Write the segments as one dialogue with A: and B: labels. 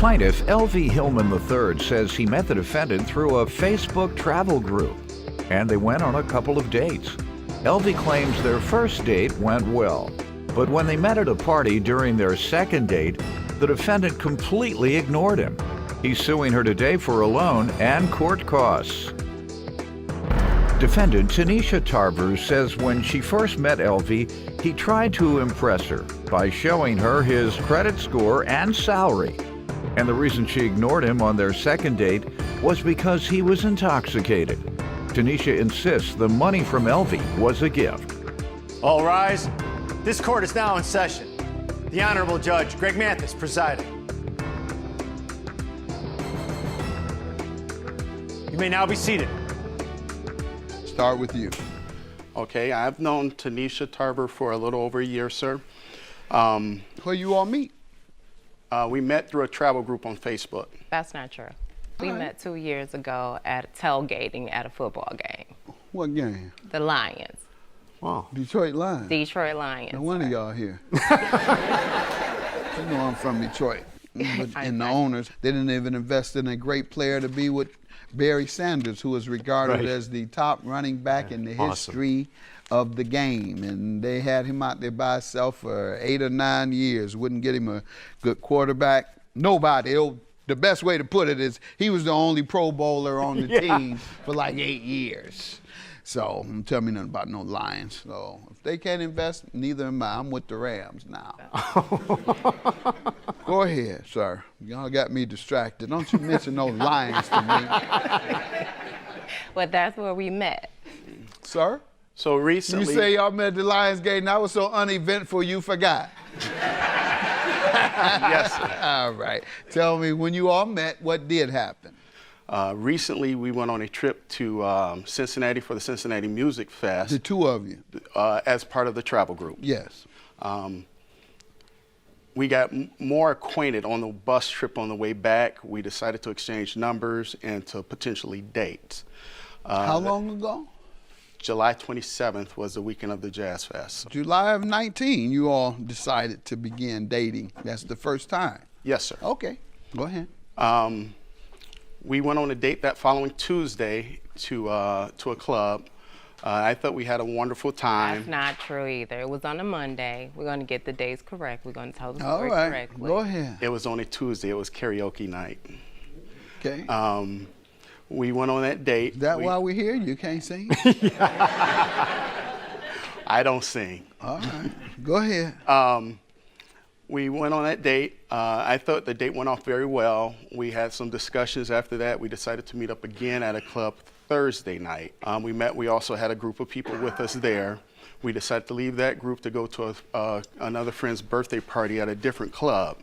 A: Plaintiff L.V. Hillman III says he met the defendant through a Facebook travel group, and they went on a couple of dates. L.V. claims their first date went well, but when they met at a party during their second date, the defendant completely ignored him. He's suing her today for a loan and court costs. Defendant Tanisha Tarver says when she first met LV, he tried to impress her by showing her his credit score and salary. And the reason she ignored him on their second date was because he was intoxicated. Tanisha insists the money from LV was a gift.
B: All rise. This court is now in session. The Honorable Judge Greg Mathis presiding. You may now be seated.
C: Start with you.
D: Okay, I've known Tanisha Tarver for a little over a year, sir.
C: Where you all meet?
D: We met through a travel group on Facebook.
E: That's not true. We met 2 years ago at tailgating at a football game.
C: What game?
E: The Lions.
C: Wow. Detroit Lions.
E: Detroit Lions.
C: No wonder y'all here. You know I'm from Detroit. And the owners, they didn't even invest in a great player to be with Barry Sanders, who is regarded as the top running back in the history of the game. And they had him out there by himself for 8 or 9 years. Wouldn't get him a good quarterback. Nobody. The best way to put it is he was the only Pro Bowler on the team for like 8 years. So don't tell me nothing about no Lions. So if they can't invest, neither am I. I'm with the Rams now. Go ahead, sir. Y'all got me distracted. Don't you mention no Lions to me.
E: Well, that's where we met.
C: Sir?
D: So recently...
C: You say y'all met at the Lions game, and that was so uneventful you forgot.
D: Yes, sir.
C: All right. Tell me, when you all met, what did happen?
D: Recently, we went on a trip to Cincinnati for the Cincinnati Music Fest.
C: The two of you?
D: As part of the travel group.
C: Yes.
D: We got more acquainted on the bus trip on the way back. We decided to exchange numbers and to potentially date.
C: How long ago?
D: July 27th was the weekend of the Jazz Fest.
C: July of 19, you all decided to begin dating. That's the first time?
D: Yes, sir.
C: Okay, go ahead.
D: We went on a date that following Tuesday to a club. I thought we had a wonderful time.
E: That's not true either. It was on a Monday. We're going to get the days correct. We're going to tell the story
C: all right.
E: correctly.
C: Go ahead.
D: It was on a Tuesday. It was karaoke night.
C: Okay.
D: We went on that date.
C: Is that why we're here? You can't sing?
D: I don't sing.
C: All right. Go ahead.
D: We went on that date. I thought the date went off very well. We had some discussions after that. We decided to meet up again at a club Thursday night. We also had a group of people with us there. We decided to leave that group to go to another friend's birthday party at a different club.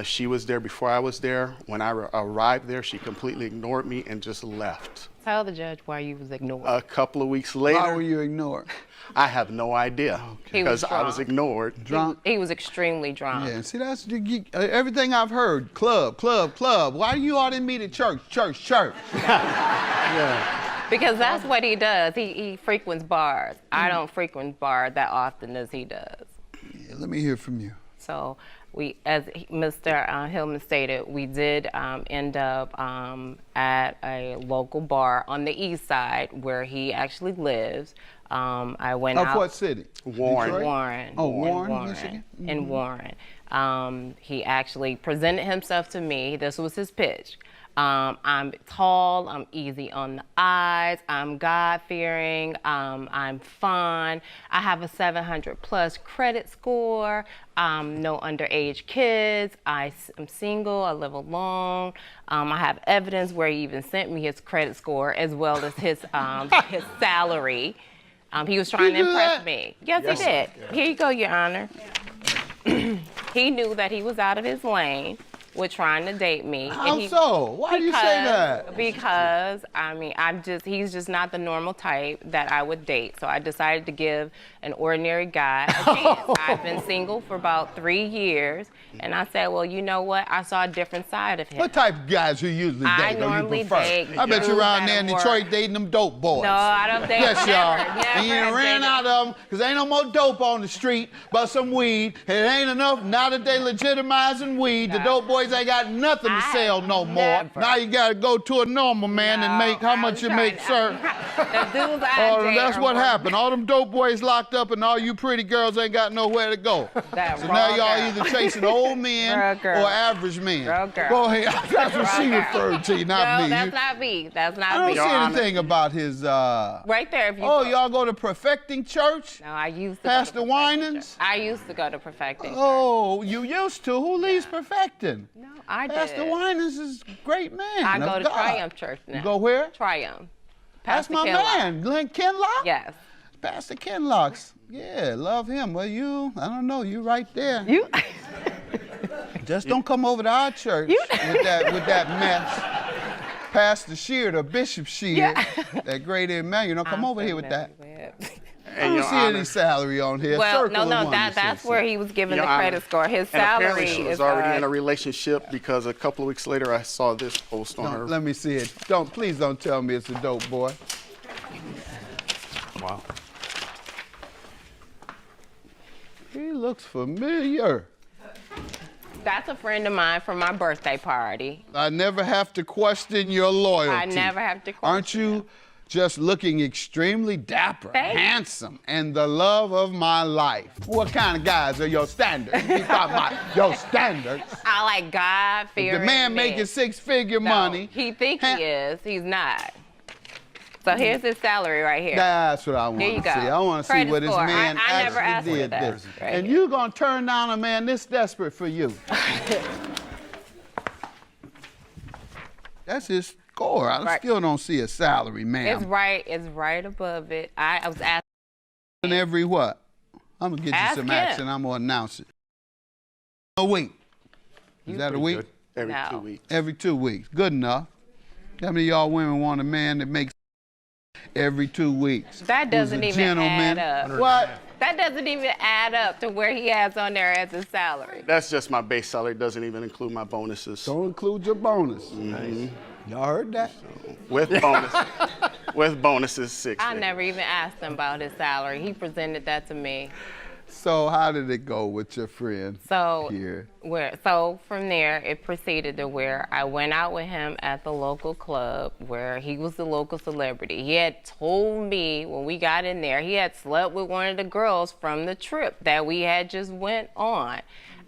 D: She was there before I was there. When I arrived there, she completely ignored me and just left.
E: Tell the judge why you was ignored.
D: A couple of weeks later.
C: Why were you ignored?
D: I have no idea. Because I was ignored.
C: Drunk?
E: He was extremely drunk.
C: Yeah, see, that's everything I've heard. Club. Why you all didn't meet at church? Yeah.
E: Because that's what he does. He frequents bars. I don't frequent bars that often as he does.
C: Yeah, let me hear from you.
E: So as Mr. Hillman stated, we did end up at a local bar on the east side where he actually lives. I went out.
C: Of what city?
D: Warren.
C: Detroit?
E: Warren.
C: Oh, Warren, Michigan? Mm-hmm.
E: In Warren. He actually presented himself to me. This was his pitch. I'm tall, I'm easy on the eyes, I'm God-fearing, I'm fun, I have a 700 plus credit score, no underage kids, I'm single, I live alone, I have evidence where he even sent me his credit score as well as his salary. He was trying to impress me. Yes, he did. Yeah. Here you go, Your Honor. Yeah. He knew that he was out of his lane with trying to date me.
C: How so? Why do you say that?
E: Because, I mean, he's just not the normal type that I would date. So I decided to give an ordinary guy a chance. I've been single for about 3 years. And I said, well, you know what? I saw a different side of him.
C: What type of guys you usually date?
E: I normally date.
C: I bet you're around there in Detroit dating them dope boys.
E: No, I don't date.
C: Yes, y'all.
E: And
C: you ran out of them because ain't no more dope on the street but some weed. And it ain't enough now that they legitimizing weed. The dope boys boys ain't got nothing to sell no more.
E: never.
C: Now you got to go to a normal man and make how much you make, sir.
E: The dudes I date
C: That's
E: are
C: what
E: more-
C: happened. All them dope boys locked up, and all you pretty girls ain't got nowhere to go.
E: That
C: So
E: raw
C: now y'all
E: girl.
C: either chasing old men
E: Raw
C: or
E: girl.
C: average men.
E: Raw girl.
C: Go ahead. That's what
E: Raw
C: she
E: girl.
C: referred to, not
E: No,
C: me.
E: that's
C: You-
E: not me. That's
C: I
E: not
C: don't
E: me.
C: see anything about his.
E: Right there, if you
C: Oh,
E: go.
C: y'all go to Perfecting Church?
E: No, I used to
C: Pastor
E: go to Perfecting
C: Winans?
E: Church. I used to go to Perfecting Church.
C: Oh, you used to. Who leaves Perfecting?
E: No, I did.
C: Pastor Winans is a great man.
E: I
C: of
E: go to
C: God.
E: Triumph Church now.
C: You go where?
E: Triumph.
C: That's
E: Pastor
C: my
E: Kinlock.
C: man, Glenn Kinlock?
E: Yes.
C: Pastor Kinlock's. Yeah, love him. Well, I don't know, you right there.
E: You.
C: Just don't come over to our church with that mess. Pastor Sheard or Bishop Sheard,
E: Yeah.
C: that great Emmanuel. Don't come over here with that. I
D: And
C: don't
D: Your
C: see
D: Honor,
C: any salary on here.
E: Well,
C: Circle of
E: no,
C: one,
E: that's
C: so
E: where
C: say.
E: he was given
D: Your
E: the credit
D: Honor,
E: score. His
D: and apparently
E: salary
D: she was
E: is
D: already in a relationship because a couple of weeks later I saw this post on her.
C: Let me see it. Please don't tell me it's a dope boy.
D: Wow.
C: He looks familiar.
E: That's a friend of mine from my birthday party.
C: I never have to question your loyalty.
E: I never have to question
C: Aren't you just looking extremely dapper,
E: Thank you.
C: handsome, and the love of my life? What kind of guys are your standards? You talking about your standards?
E: I like God
C: If
E: fearing
C: the man
E: men.
C: making six-figure
E: No,
C: money.
E: He think
C: Ha-
E: he is. He's not. So here's his salary right here.
C: That's what I want
E: Here
C: to
E: you
C: see.
E: go.
C: I want to see
E: Credit
C: what this
E: score.
C: man
E: I never asked
C: actually
E: for
C: did
E: that.
C: this.
E: Right
C: And
E: here.
C: you gonna turn down a man this desperate for you? That's his score. I
E: Right.
C: still don't see a salary, ma'am.
E: It's right above it. I was asking.
C: And every what? I'm gonna get you
E: Ask
C: some
E: him.
C: action. I'm gonna announce it. A week. Is that a week?
D: Good. Every
E: No.
D: 2 weeks.
C: Every 2 weeks. Good enough. How many of y'all women want a man that makes every 2 weeks?
E: That doesn't
C: Who's a
E: even
C: gentleman?
E: add up.
C: What?
E: That doesn't even add up to where he has on there as his salary.
D: That's just my base salary. Doesn't even include my bonuses.
C: Don't include your bonus. Y'all heard that?
D: With bonuses, 6.
E: I never even asked him about his salary. He presented that to me.
C: So how did it go with your friend
E: So
C: here?
E: so from there, it proceeded to where I went out with him at the local club where he was the local celebrity. He had told me when we got in there, he had slept with one of the girls from the trip that we had just went on.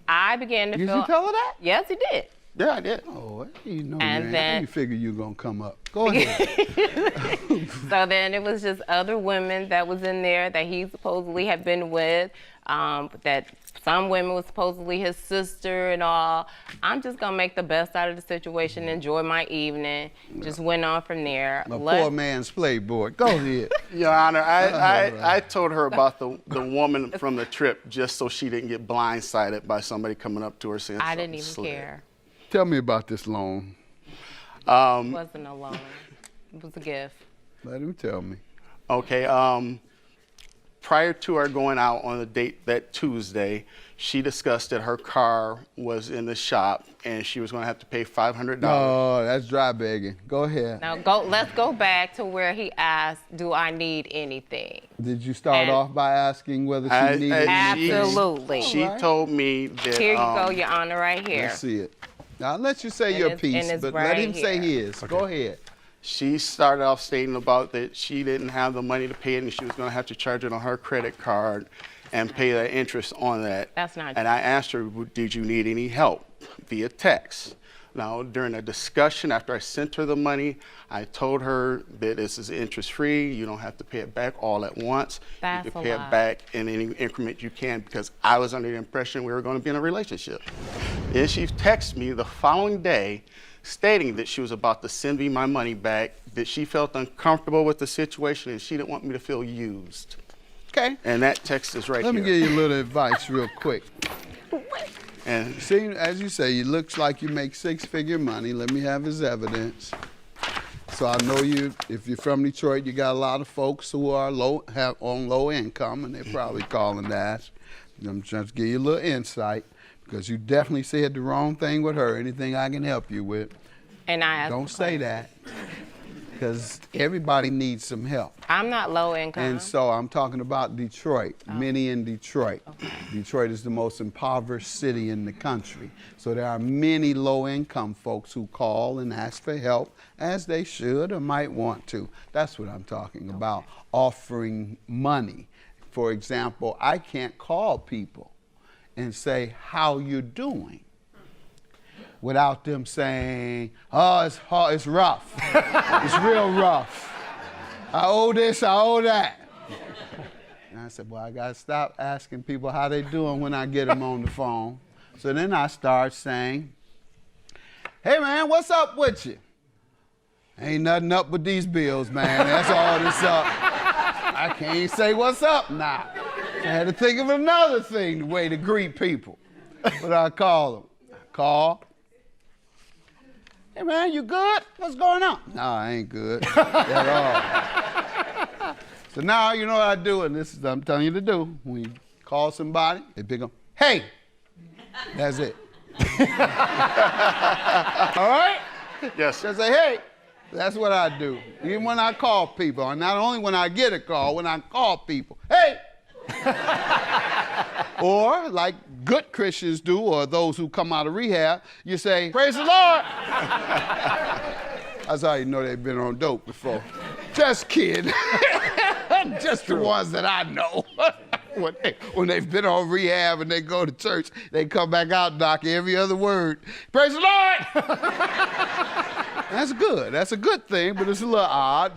E: I began to
C: Did
E: feel.
C: you tell her that?
E: Yes, he did.
D: Yeah, I did.
C: Oh, you know,
E: And
C: man.
E: then-
C: How you figure you gonna come up? Go ahead.
E: So then it was just other women that was in there that he supposedly had been with, that some women was supposedly his sister and all. I'm just gonna make the best out of the situation, enjoy my evening. Just went on from there.
C: A poor man's playboy. Go ahead.
D: Your Honor, I told her about the woman from the trip just so she didn't get blindsided by somebody coming up to her saying
E: I
D: something
E: didn't even
D: slick.
E: care.
C: Tell me about this loan.
E: It wasn't a loan. It was a gift.
C: Let him tell me.
D: Okay. Prior to her going out on the date that Tuesday, she discussed that her car was in the shop and she was going to have to pay $500.
C: Oh, that's dry begging. Go ahead.
E: Now let's go back to where he asked, do I need anything?
C: Did you start
E: And-
C: off by asking whether she needed anything?
E: Absolutely.
D: She
C: All right.
D: told me that.
E: Here you go, Your Honor, right here.
C: Let's see it. Now, I'll let you say
E: And
C: your
E: it's-
C: piece,
E: and it's
C: but let
E: right
C: him say
E: here.
C: his. Go ahead.
D: She started off stating about that she didn't have the money to pay it and she was going to have to charge it on her credit card and pay the interest on that.
E: That's not
D: And
E: true.
D: I asked her, did you need any help via text? Now, during a discussion after I sent her the money, I told her that this is interest-free. You don't have to pay it back all at once.
E: That's
D: you can
E: a
D: pay
E: lie.
D: it back in any increment you can because I was under the impression we were going to be in a relationship. Then she texted me the following day stating that she was about to send me my money back, that she felt uncomfortable with the situation and she didn't want me to feel used.
C: Okay.
D: And that text is right
C: Let me
D: here.
C: give you a little advice real quick.
D: And
C: See, as you say, it looks like you make six-figure money. Let me have his evidence. So I know you, if you're from Detroit, you got a lot of folks who are on low income, and they're probably calling to ask. I'm just give you a little insight, because you definitely said the wrong thing with her. Anything I can help you with,
E: And I asked
C: don't say that. because everybody needs some help.
E: I'm not low income.
C: And so I'm talking about Detroit, many in Detroit.
E: Okay.
C: Detroit is the most impoverished city in the country. So there are many low-income folks who call and ask for help, as they should or might want to. That's what I'm talking about, offering money. For example, I can't call people and say, how you doing? Without them saying, oh, it's hard, it's rough. It's real rough. I owe this, I owe that. And I said, well, I gotta stop asking people how they doing when I get them on the phone. So then I start saying, hey man, what's up with you? Ain't nothing up with these bills, man. That's all that's up. I can't say what's up now. I had to think of another thing, the way to greet people. But I call them. Call. Hey man, you good? What's going on? No, I ain't good at all. So now you know what I do, and this is what I'm telling you to do. When you call somebody, they pick up, hey, that's it. All right?
D: Yes.
C: Just say, hey, that's what I do. Even when I call people, and not only when I get a call, when I call people, hey. Or like good Christians do, or those who come out of rehab, you say, praise the Lord. That's how you know they've been on dope before. Just kidding. Just the ones that I know. When they've been on rehab and they go to church, they come back out and knock every other word. Praise the Lord. That's good. That's a good thing, but it's a little odd.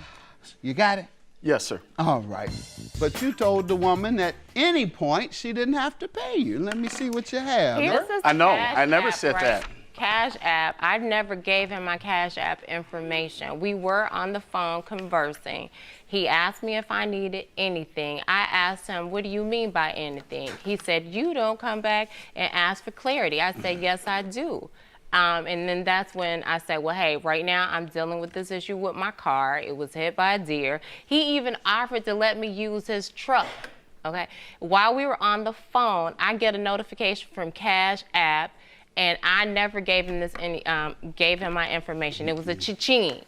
C: You got it?
D: Yes, sir.
C: All right. But you told the woman at any point she didn't have to pay you. Let me see what you have.
E: Here's his
D: I know.
E: Cash
D: I never
E: App,
D: said
E: right?
D: that.
E: Cash App. I never gave him my Cash App information. We were on the phone conversing. He asked me if I needed anything. I asked him, what do you mean by anything? He said, you don't come back and ask for clarity. I said, yes, I do. And then that's when I said, well, hey, right now I'm dealing with this issue with my car. It was hit by a deer. He even offered to let me use his truck. Okay. While we were on the phone, I get a notification from Cash App, and I never gave him gave him my information. It was a cha-ching.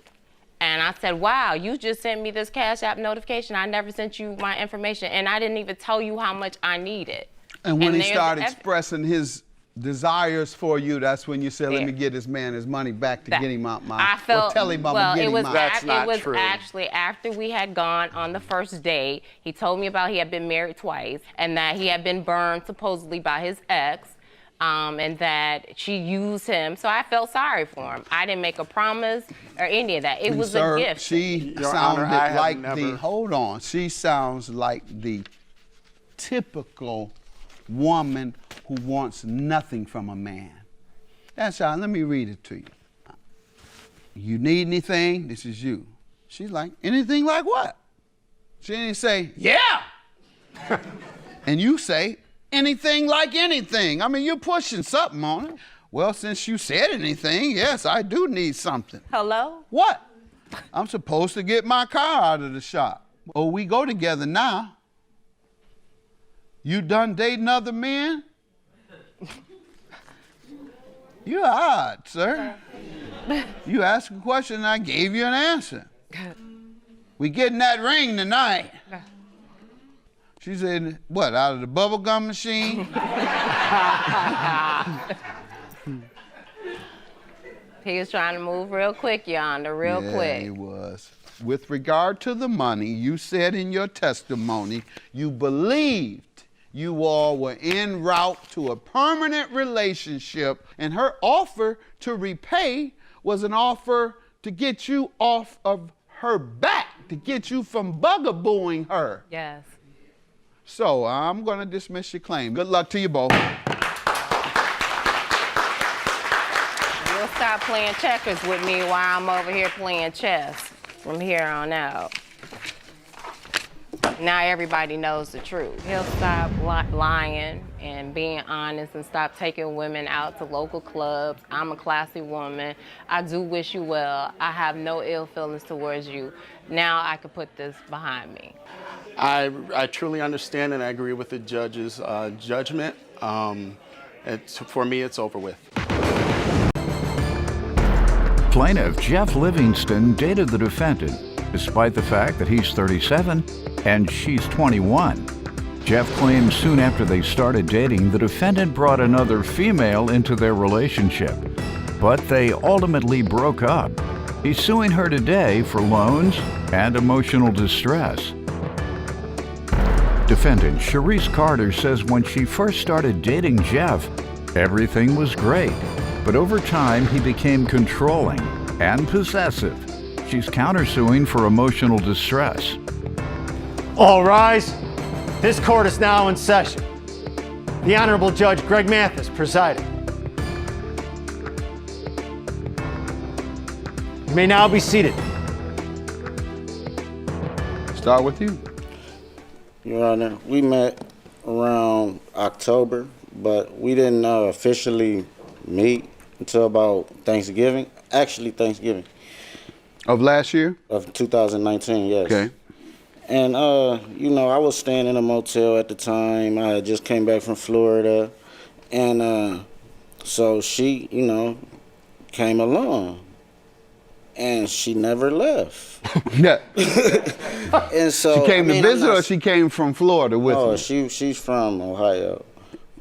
E: And I said, wow, you just sent me this Cash App notification. I never sent you my information, and I didn't even tell you how much I needed.
C: And when he
E: there's
C: started expressing his desires for you, that's when you said, let
E: Yeah.
C: me get this man his money back to get him out my,
E: I felt,
C: or tell him I'm
E: well,
C: gonna get
E: it was
C: him out.
D: That's not
E: it was
D: true.
E: actually after we had gone on the first date. He told me about he had been married twice and that he had been burned supposedly by his ex, and that she used him. So I felt sorry for him. I didn't make a promise or any of that. It was
C: Sir,
E: a gift.
C: she
D: Your
C: sounded
D: Honor, I have
C: like
D: never-
C: hold on, she sounds like the typical woman who wants nothing from a man. That's how, let me read it to you. You need anything? This is you. She's like, anything like what? She didn't say, yeah. And you say, anything like anything. I mean, you're pushing something on it. Well, since you said anything, yes, I do need something.
E: Hello?
C: What? I'm supposed to get my car out of the shop. Oh, we go together now. You done dating other men? You're odd, sir. You asked a question and I gave you an answer. We getting that ring tonight. She said, what, out of the bubble gum machine?
E: He was trying to move real quick, Yonder, real
C: Yeah,
E: quick.
C: he was. With regard to the money, you said in your testimony you believed you all were en route to a permanent relationship, and her offer to repay was an offer to get you off of her back, to get you from bugabooing her.
E: Yes.
C: So I'm going to dismiss your claim. Good luck to you both.
E: You'll stop playing checkers with me while I'm over here playing chess from here on out. Now everybody knows the truth. He'll stop lying and being honest and stop taking women out to local clubs. I'm a classy woman. I do wish you well. I have no ill feelings towards you. Now I can put this behind me.
D: I truly understand and I agree with the judge's judgment. For me, it's over with.
A: Plaintiff Jeff Livingston dated the defendant despite the fact that he's 37 and she's 21. Jeff claims soon after they started dating, the defendant brought another female into their relationship, but they ultimately broke up. He's suing her today for loans and emotional distress. Defendant Sharice Carter says when she first started dating Jeff, everything was great, but over time he became controlling and possessive. She's countersuing for emotional distress.
B: All rise. This court is now in session. The Honorable Judge Greg Mathis presiding. You may now be seated.
C: Start with you.
F: Your Honor, we met around October, but we didn't officially meet until about Thanksgiving. Actually, Thanksgiving.
C: Of last year?
F: Of 2019, yes.
C: Okay.
F: And, you know, I was staying in a motel at the time. I had just came back from Florida. And so she, you know, came along. And she never left.
C: Yeah.
F: And so
C: She came to visit or she came from Florida with
F: Oh,
C: you?
F: she's from Ohio.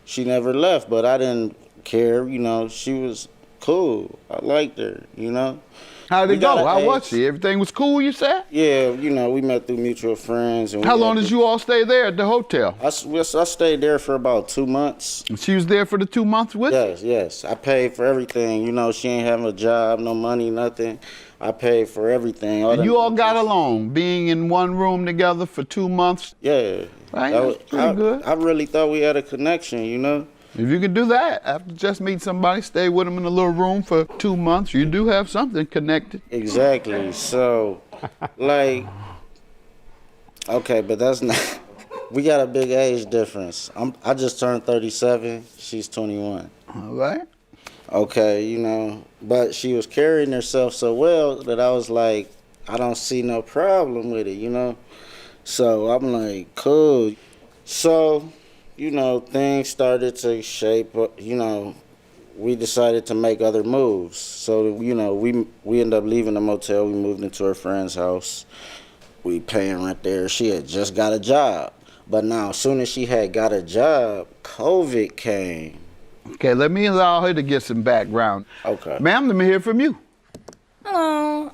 F: She never left, but I didn't care, you know. She was cool. I liked her, you know.
C: How'd
F: We
C: it go?
F: got an
C: How was
F: age.
C: she? Everything was cool, you said?
F: Yeah, you know, we met through mutual friends. And
C: How long did you all stay there at the hotel?
F: I stayed there for about 2 months.
C: She was there for the 2 months with you?
F: Yes. I paid for everything. You know, she ain't having a job, no money, nothing. I paid for everything.
C: And you all got along, being in one room together for 2 months?
F: Yeah.
C: Right,
F: That
C: that's pretty good.
F: I really thought we had a connection, you know?
C: If you could do that, after just meet somebody, stay with them in a little room for 2 months, you do have something connected.
F: Exactly. So, like, okay, but that's not. We got a big age difference. I just turned 37. She's 21.
C: All right.
F: Okay, you know, but she was carrying herself so well that I was like, I don't see no problem with it, you know. So I'm like, cool. So, you know, things started to shape up, you know. We decided to make other moves. So, you know, we ended up leaving the motel. We moved into her friend's house. We paying rent there. She had just got a job. But now, as soon as she had got a job, COVID came.
C: Okay, let me allow her to get some background.
F: Okay.
C: Ma'am, let me hear from you.
G: Hello.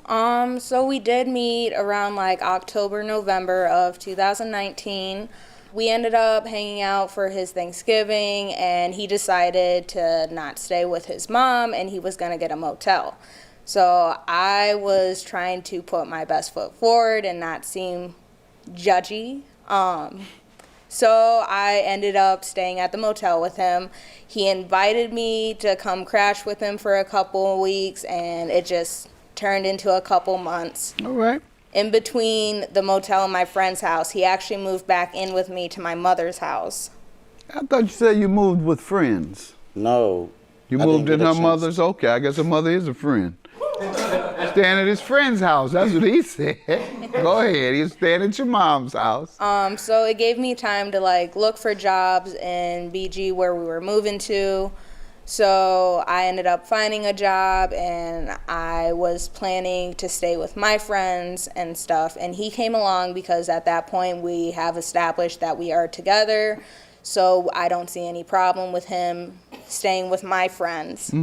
G: So we did meet around like October, November of 2019. We ended up hanging out for his Thanksgiving, and he decided to not stay with his mom, and he was gonna get a motel. So I was trying to put my best foot forward and not seem judgy. So I ended up staying at the motel with him. He invited me to come crash with him for a couple of weeks, and it just turned into a couple months.
C: All right.
G: In between the motel and my friend's house, he actually moved back in with me to my mother's house.
C: I thought you said you moved with friends.
F: No.
C: You
F: I
C: moved
F: didn't
C: in
F: get a
C: her
F: chance.
C: mother's? Okay, I guess her mother is a friend. Staying at his friend's house, that's what he said. Go ahead, he was staying at your mom's house.
G: So it gave me time to like look for jobs in BG where we were moving to. So I ended up finding a job, and I was planning to stay with my friends and stuff. And he came along because at that point we have established that we are together. So I don't see any problem with him staying with my friends.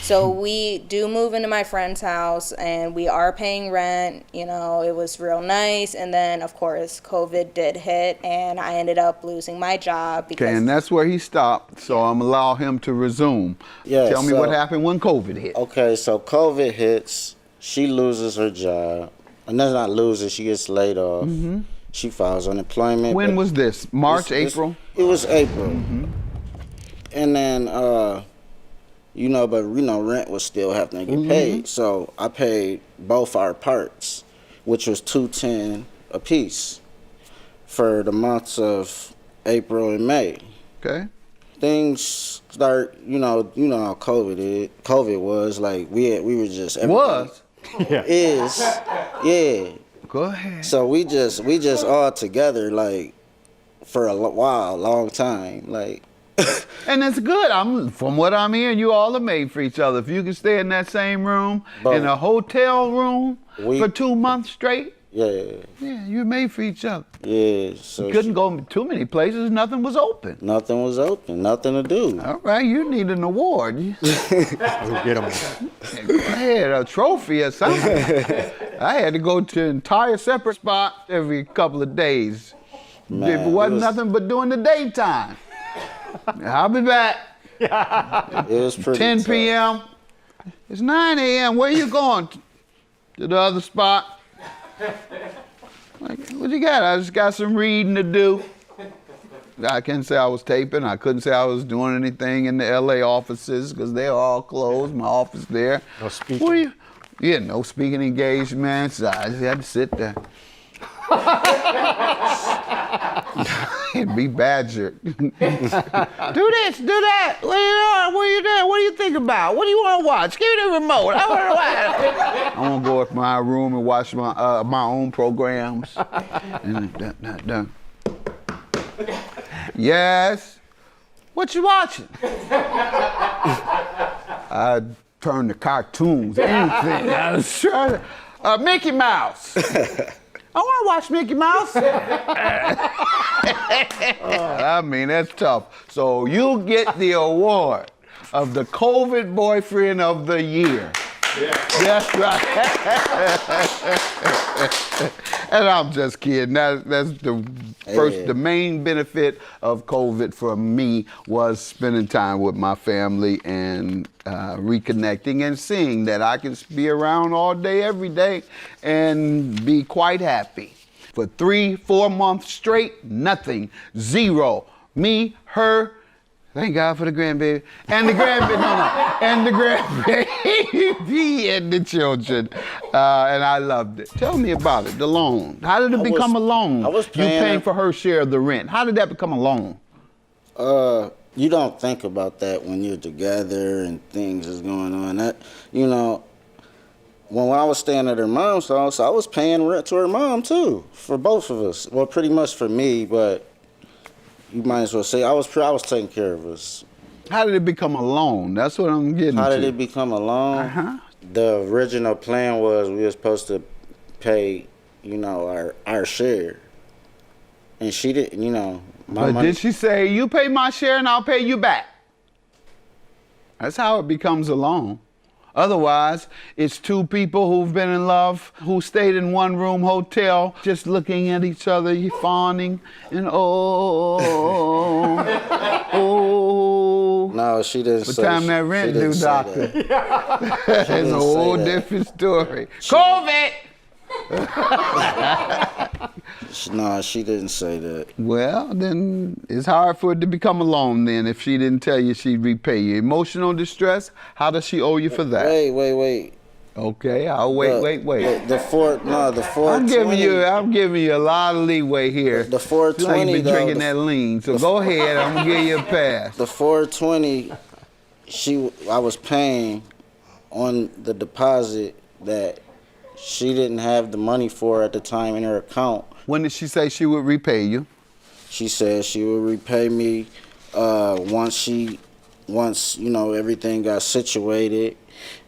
G: So we do move into my friend's house, and we are paying rent. You know, it was real nice. And then, of course, COVID did hit, and I ended up losing my job because
C: Okay, and that's where he stopped, so I'm allow him to resume.
F: Yeah,
C: Tell me
F: so-
C: what happened when COVID hit.
F: Okay, so COVID hits. She loses her job. And that's not loses, she gets laid off. She files unemployment.
C: When
F: but
C: was this? March,
F: this-
C: April?
F: It was April. And then, you know, but, you know, rent was still having to get paid. So I paid both our parts, which was $210 a piece for the months of April and May.
C: Okay.
F: Things start, you know how COVID was, like we were just everybody-
C: Was?
F: is yeah.
C: Go ahead.
F: So we just all together like for a while, long time, like
C: And it's good. From what I'm hearing, you all are made for each other. If you can stay in that same room,
F: But
C: in a hotel room for 2 months straight,
F: yeah,
C: you're made for each other.
F: yeah. So
C: You couldn't go too many places. Nothing was open.
F: nothing was open, nothing to do.
C: All right, you need an award.
B: We'll get him.
C: Go ahead, a trophy or something. I had to go to an entire separate spot every couple of days.
F: Man,
C: it wasn't
F: it was-
C: nothing but during the daytime. I'll be back.
F: It was pretty
C: 10
F: tough.
C: p.m. It's 9 a.m. Where you going? To the other spot? Like, what you got? I just got some reading to do. I couldn't say I was taping. I couldn't say I was doing anything in the LA offices because they're all closed. My office there.
B: No speaking.
C: What are you? Yeah, no speaking engagements. I just had to sit there. And be badgered. Do this, do that. What are you doing? What do you think about? What do you want to watch? Give me the remote. I want to watch. I want to go up to my room and watch my own programs. And yes. What you watching? I turn to cartoons, anything. I was trying to, Mickey Mouse. I want to watch Mickey Mouse. I mean, that's tough. So you get the award of the COVID boyfriend of the year. Yeah. That's right. And I'm just kidding. That's the first, the main benefit of COVID for me was spending time with my family and reconnecting and seeing that I can be around all day, every day, and be quite happy. For 3-4 months straight, nothing, zero. Me, her, thank God for the grandbaby. And the grandbaby, and the grandbaby and the children. And I loved it. Tell me about it, the loan. How did it become a loan?
F: I was
C: You
F: paying
C: paying
F: it-
C: for her share of the rent. How did that become a loan?
F: You don't think about that when you're together and things is going on. That, you know, when I was staying at her mom's house, I was paying rent to her mom too, for both of us. Well, pretty much for me, but you might as well say I was taking care of us.
C: How did it become a loan? That's what I'm getting
F: How
C: to.
F: did it become a loan? The original plan was we were supposed to pay, you know, our share, and she didn't. You know, my
C: But
F: money.
C: did she say, you pay my share and I'll pay you back? That's how it becomes a loan. Otherwise, it's two people who've been in love, who stayed in one room hotel, just looking at each other, fawning, and oh.
F: No, she didn't
C: What
F: say.
C: time that
F: she
C: rent
F: didn't
C: due,
F: say
C: doctor?
F: that.
C: That's a
F: didn't
C: whole
F: say that.
C: different story. COVID!
F: No, she didn't say that.
C: Well, then it's hard for it to become a loan then if she didn't tell you she'd repay you. Emotional distress, how does she owe you for that?
F: Wait.
C: Okay, I'll wait.
F: The 420.
C: I'm giving you a lot of leeway here.
F: The 420
C: You've been
F: though,
C: drinking that lean, so go ahead, I'm gonna give you a pass.
F: The 420, I was paying on the deposit that she didn't have the money for at the time in her account.
C: When did she say she would repay you?
F: She said she would repay me once you know everything got situated.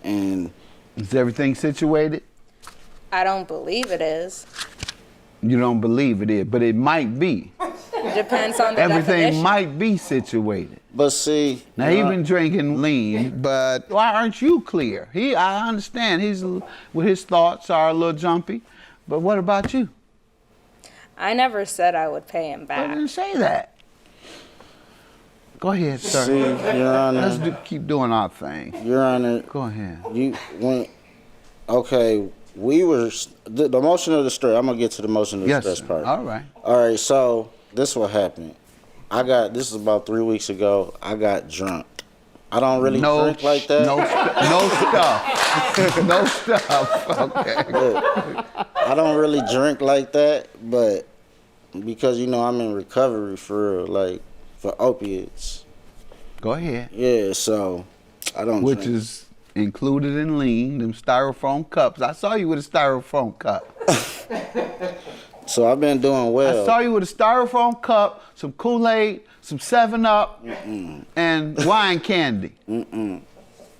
F: And
C: Is everything situated?
G: I don't believe it is.
C: You don't believe it is, but it might be.
G: It depends on the
C: Everything
G: definition.
C: might be situated.
F: but see,
C: Now he's been drinking lean, but why aren't you clear? I understand his thoughts are a little jumpy, but what about you?
G: I never said I would pay him
C: I
G: back.
C: didn't say that. Go ahead, sir.
F: see, Your
C: Let's
F: Honor,
C: keep doing our thing.
F: Your Honor,
C: Go ahead.
F: we were the motion of the story. I'm gonna get to the motion of the
C: Yes,
F: stress
C: sir.
F: part.
C: All right.
F: All right, so this is what happened. This is about 3 weeks ago. I got drunk. I don't really drink like that.
C: No stuff. No stuff. Okay.
F: I don't really drink like that, but because you know I'm in recovery for real, like for opiates.
C: Go ahead.
F: Yeah, so I don't
C: Which
F: drink.
C: is included in lean, them styrofoam cups. I saw you with a styrofoam cup.
F: So I've been doing well.
C: I saw you with a styrofoam cup, some Kool-Aid, some 7-Up, and wine candy.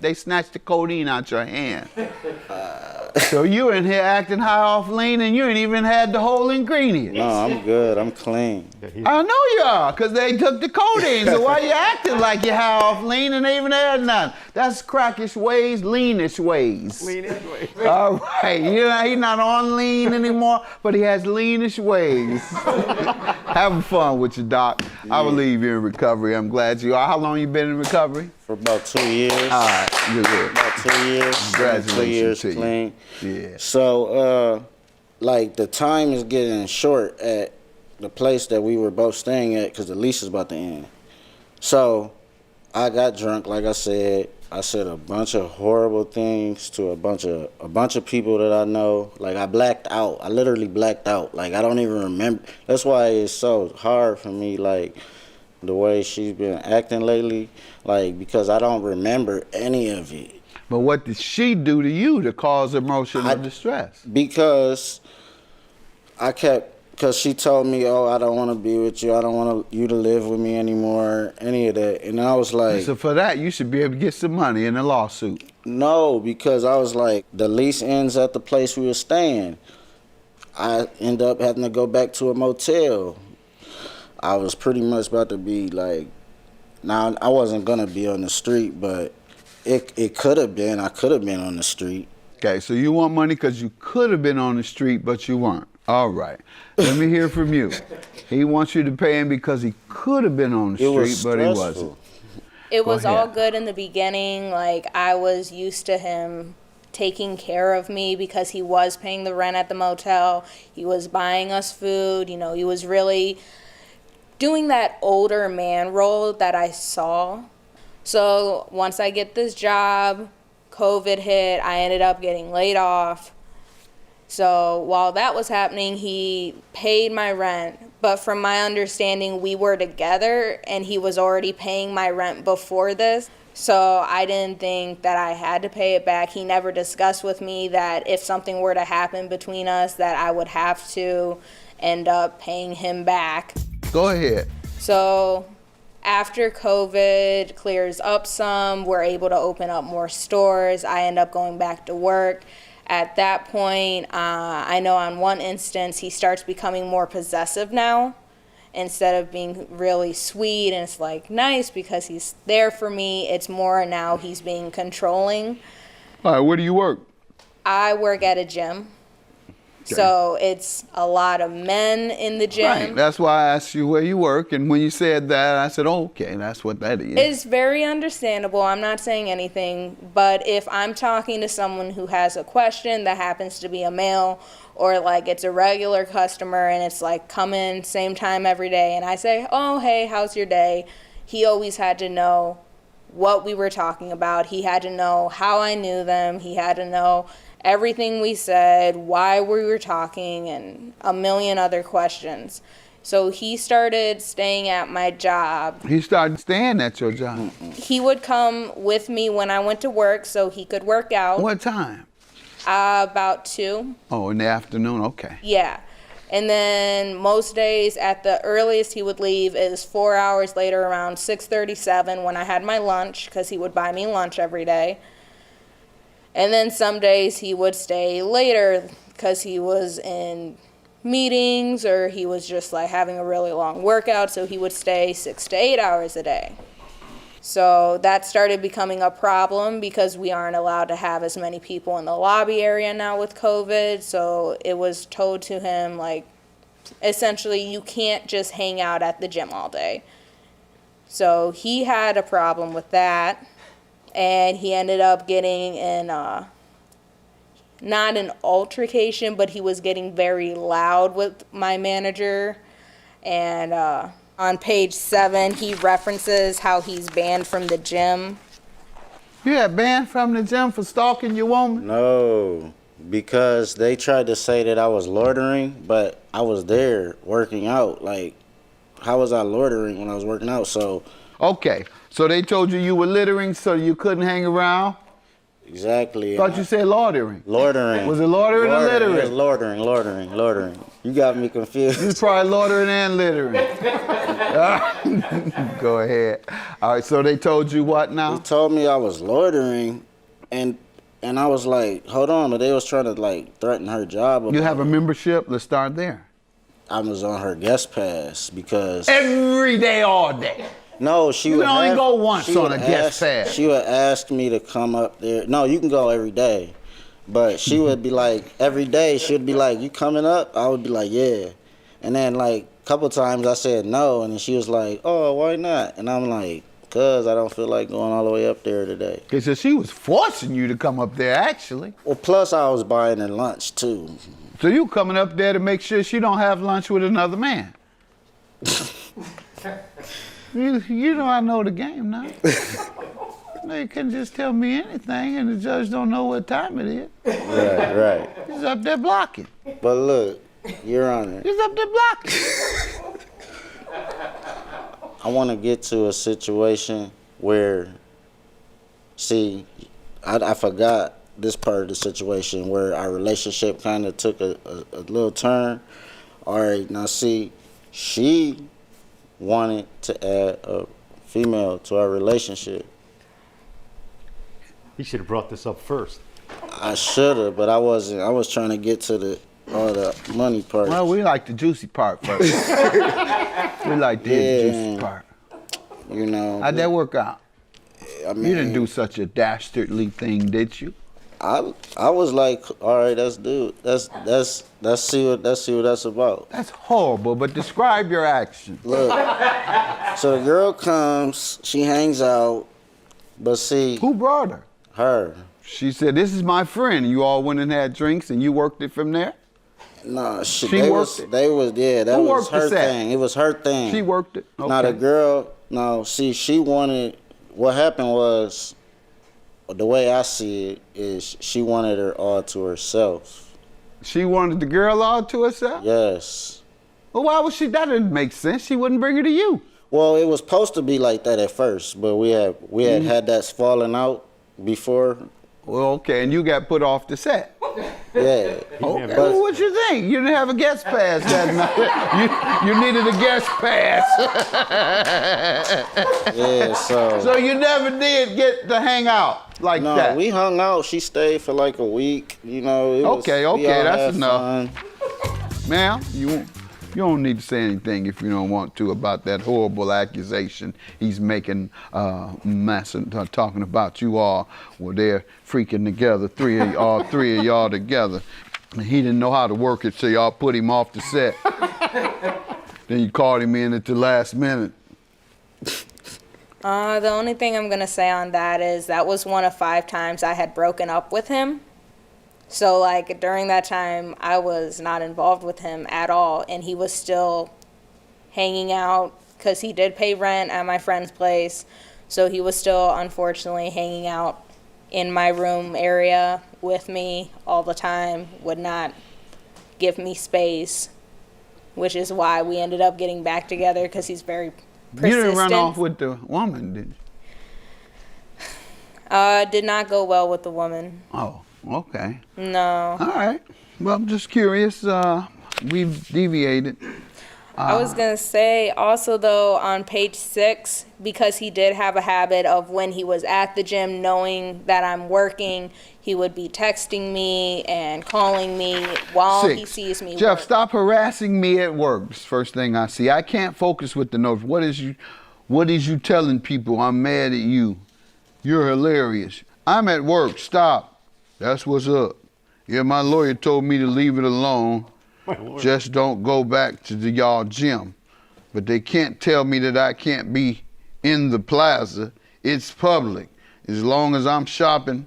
C: They snatched the codeine out your hand. So you in here acting high off lean and you ain't even had the whole ingredients.
F: No, I'm good. I'm clean.
C: I know you are, because they took the codeine. So why you acting like you're high off lean and they even had none? That's crackish ways, leanish ways.
B: Leanish ways.
C: All right, he's not on lean anymore, but he has leanish ways. Having fun with you, Doc. I believe you're in recovery. I'm glad you are. How long you been in recovery?
F: For about 2 years.
C: All right, good.
F: About 2 years.
C: Congratulations
F: 2 years
C: to you.
F: clean.
C: Yeah.
F: So, like, the time is getting short at the place that we were both staying at because the lease is about to end. So, I got drunk, like I said. I said a bunch of horrible things to a bunch of people that I know. Like, I blacked out. I literally blacked out. Like, I don't even remember. That's why it's so hard for me, like, the way she's been acting lately, like, because I don't remember any of it.
C: But what did she do to you to cause emotional distress?
F: Because because she told me, oh, I don't want to be with you. I don't want you to live with me anymore, any of that. And I was like...
C: So for that, you should be able to get some money in a lawsuit.
F: No, because I was like, the lease ends at the place we were staying. I end up having to go back to a motel. I was pretty much about to be like... Now, I wasn't going to be on the street, but it could have been. I could have been on the street.
C: Okay, so you want money because you could have been on the street, but you weren't. All right. Let me hear from you. He wants you to pay him because he could have been on the street, but he wasn't.
G: It was all good in the beginning. Like, I was used to him taking care of me because he was paying the rent at the motel. He was buying us food. You know, he was really doing that older man role that I saw. So once I get this job, COVID hit, I ended up getting laid off. So while that was happening, he paid my rent. But from my understanding, we were together and he was already paying my rent before this. So I didn't think that I had to pay it back. He never discussed with me that if something were to happen between us, that I would have to end up paying him back.
C: Go ahead.
G: So after COVID clears up some, we're able to open up more stores. I end up going back to work. At that point, I know on one instance, he starts becoming more possessive now instead of being really sweet. And it's like nice because he's there for me. It's more now he's being controlling.
C: All right, where do you work?
G: I work at a gym. Okay. So it's a lot of men in the gym.
C: Right. That's why I asked you where you work. And when you said that, I said, oh, okay, that's what that is.
G: It's very understandable. I'm not saying anything. But if I'm talking to someone who has a question that happens to be a male, or like it's a regular customer and it's like come in same time every day, and I say, oh, hey, how's your day? He always had to know what we were talking about. He had to know how I knew them. He had to know everything we said, why we were talking, and a million other questions. So he started staying at my job.
C: He started staying at your job?
G: He would come with me when I went to work so he could work out.
C: What time?
G: About 2.
C: Oh, in the afternoon, okay.
G: Yeah. And then most days at the earliest he would leave is 4 hours later, around 6:37 when I had my lunch, because he would buy me lunch every day. And then some days he would stay later because he was in meetings or he was just like having a really long workout, so he would stay 6 to 8 hours a day. So that started becoming a problem because we aren't allowed to have as many people in the lobby area now with COVID. So it was told to him, like, essentially you can't just hang out at the gym all day. So he had a problem with that. And he ended up getting in, not an altercation, but he was getting very loud with my manager. And on page 7, he references how he's banned from the gym.
C: You got banned from the gym for stalking your woman?
F: No, because they tried to say that I was loitering, but I was there working out. Like, how was I loitering when I was working out? So...
C: Okay, so they told you were littering so you couldn't hang around?
F: Exactly.
C: Thought you said loitering.
F: Loitering.
C: Was it loitering or littering?
F: It was loitering. You got me confused.
C: He's probably loitering and littering. Go ahead. All right, so they told you what now?
F: They told me I was loitering, and I was like, hold on, but they was trying to like threaten her job.
C: You have a membership? Let's start there.
F: I was on her guest pass because
C: Every day, all day.
F: no, she
C: You
F: would
C: can only
F: have-
C: go once
F: she
C: on
F: would
C: a guest
F: ask-
C: pass.
F: She would ask me to come up there. No, you can go every day, but she would be like every day. She'd be like, "You coming up?" I would be like, "Yeah," and then like a couple times I said no, and then she was like, "Oh, why not?" And I'm like, "Cause I don't feel like going all the way up there today."
C: Because she was forcing you to come up there, actually.
F: Well, plus I was buying her lunch too.
C: So you coming up there to make sure she don't have lunch with another man. You know I know the game now. You can just tell me anything and the judge don't know what time it is.
F: Right.
C: He's up there blocking.
F: But look, Your Honor,
C: He's up there blocking.
F: I want to get to a situation where, see, I forgot this part of the situation where our relationship kind of took a little turn. All right, now see, she wanted to add a female to our relationship.
B: He should have brought this up first.
F: I should have, but I wasn't. I was trying to get to all the money part.
C: Well, we like the juicy part first. We like the juicy part.
F: You know.
C: How'd that work out?
F: I mean,
C: You didn't do such a dastardly thing, did you?
F: I was like, all right, let's do it. Let's see what that's about.
C: That's horrible, but describe your action.
F: Look, so the girl comes, she hangs out, but see,
C: Who brought her?
F: her.
C: She said, "This is my friend." You all went and had drinks and you worked it from there?
F: No,
C: She
F: that
C: worked it?
F: That
C: Who
F: was
C: worked the
F: her
C: set?
F: thing. It was her thing.
C: She worked it? Okay.
F: Now the girl, no, see, she wanted, what happened was, the way I see it is she wanted her all to herself.
C: She wanted the girl all to herself?
F: Yes.
C: Well, why would she? That didn't make sense. She wouldn't bring her to you.
F: Well, it was supposed to be like that at first, but we had had that falling out before.
C: Well, okay, and you got put off the set.
F: Yeah.
C: Okay, well, what you think? You didn't have a guest pass that night. You needed a guest pass.
F: Yeah,
C: So you never did get to hang out like
F: no,
C: that.
F: we hung out. She stayed for like a week. You know. It was,
C: Okay,
F: we all
C: that's
F: had
C: enough.
F: fun.
C: Ma'am, you don't need to say anything if you don't want to about that horrible accusation he's making, talking about you all. Well, they're freaking together, all three of y'all together. And he didn't know how to work it, so y'all put him off the set. Then you called him in at the last minute.
G: The only thing I'm gonna say on that is that was one of 5 times I had broken up with him. So like during that time, I was not involved with him at all, and he was still hanging out because he did pay rent at my friend's place. So he was still unfortunately hanging out in my room area with me all the time, would not give me space, which is why we ended up getting back together because he's very persistent.
C: You didn't run off with the woman, did you?
G: Did not go well with the woman.
C: Oh, okay.
G: No.
C: All right. Well, I'm just curious. We've deviated.
G: I was going to say also, though, on page 6, because he did have a habit of when he was at the gym, knowing that I'm working, he would be texting me and calling me while he sees me
C: Jeff,
G: work.
C: stop harassing me at work. This first thing I see. I can't focus with the notes. What is you telling people? I'm mad at you. You're hilarious. I'm at work. Stop. That's what's up. Yeah, my lawyer told me to leave it alone. Just don't go back to y'all gym. But they can't tell me that I can't be in the plaza. It's public. As long as I'm shopping,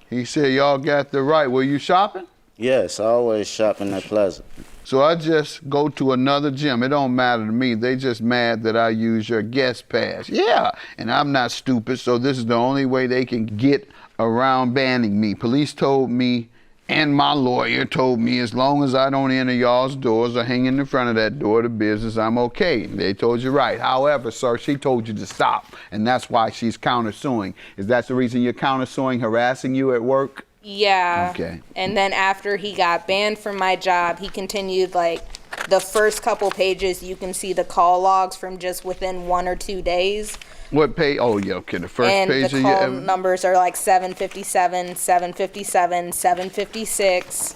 C: he said, y'all got the right. Were you shopping?
F: Yes, I always shop in that plaza.
C: So I just go to another gym. It don't matter to me. They just mad that I use your guest pass. Yeah, and I'm not stupid, so this is the only way they can get around banning me. Police told me, and my lawyer told me, as long as I don't enter y'all's doors or hang in the front of that door to business, I'm okay. They told you right. However, sir, she told you to stop, and that's why she's countersuing. Is that the reason you're countersuing, harassing you at work?
G: Yeah.
C: Okay.
G: And then after he got banned from my job, he continued like the first couple pages, you can see the call logs from just within 1 or 2 days.
C: What page? Oh, yeah, okay. The first
G: And
C: page
G: the
C: of your
G: call
C: evidence?
G: numbers are like 757, 757, 756,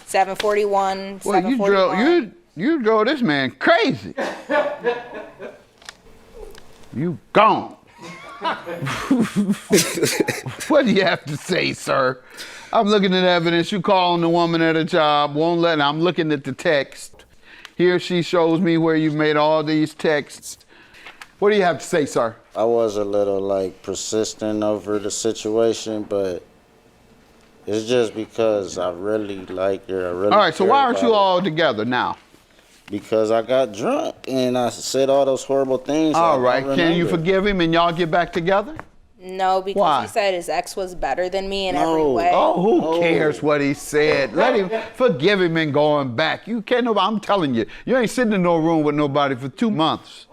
G: 741,
C: Well,
G: 741.
C: you drove this man crazy. You gone. What do you have to say, sir? I'm looking at evidence. You calling the woman at a job, won't let. I'm looking at the text. Here she shows me where you've made all these texts. What do you have to say, sir?
F: I was a little like persistent over the situation, but it's just because I really like her. I really
C: All right, so
F: care
C: why aren't
F: about
C: you
F: her.
C: all together now?
F: Because I got drunk and I said all those horrible things.
C: All
F: I
C: right,
F: don't
C: can you
F: remember.
C: forgive him and y'all get back together?
G: No, because
C: Why?
G: he said his ex was better than me in every
F: No.
G: way.
C: Oh, who
F: Oh.
C: cares what he said? Let him forgive him and going back. You can't. I'm telling you, you ain't sitting in no room with nobody for 2 months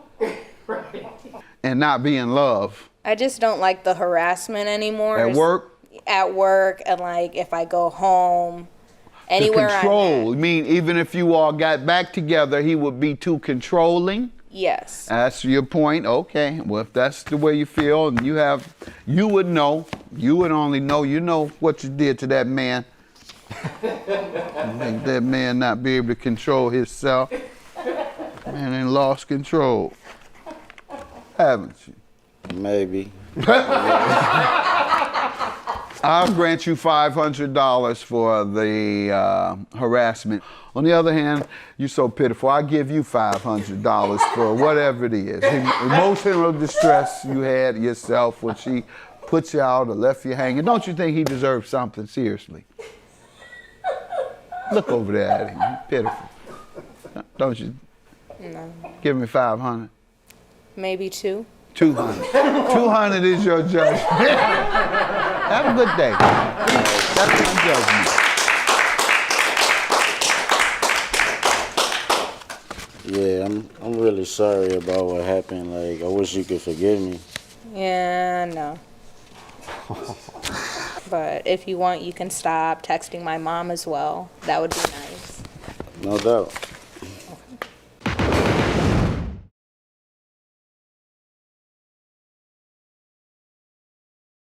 C: and not be in love.
G: I just don't like the harassment anymore.
C: At work,
G: At work, and like if I go home,
C: the
G: anywhere
C: control.
G: I'm
C: I
G: at.
C: mean, even if you all got back together, he would be too controlling.
G: Yes.
C: That's your point. Okay. Well, if that's the way you feel, and you would know. You would only know. You know what you did to that man. Make that man not be able to control himself. Man ain't lost control, haven't you?
F: Maybe.
C: I'll grant you $500 for the harassment. On the other hand, you're so pitiful. I'll give you $500 for whatever it is. Emotional distress you had yourself when she put you out or left you hanging. Don't you think he deserves something, seriously? Look over there at him. He's pitiful. Don't you?
G: No.
C: Give me 500.
G: Maybe 2.
C: 200. 200 is your judgment. Have a good day. That's my judgment.
F: Yeah, I'm really sorry about what happened. Like, I wish you could forgive me.
G: Yeah, no. But if you want, you can stop texting my mom as well. That would be nice.
F: No doubt.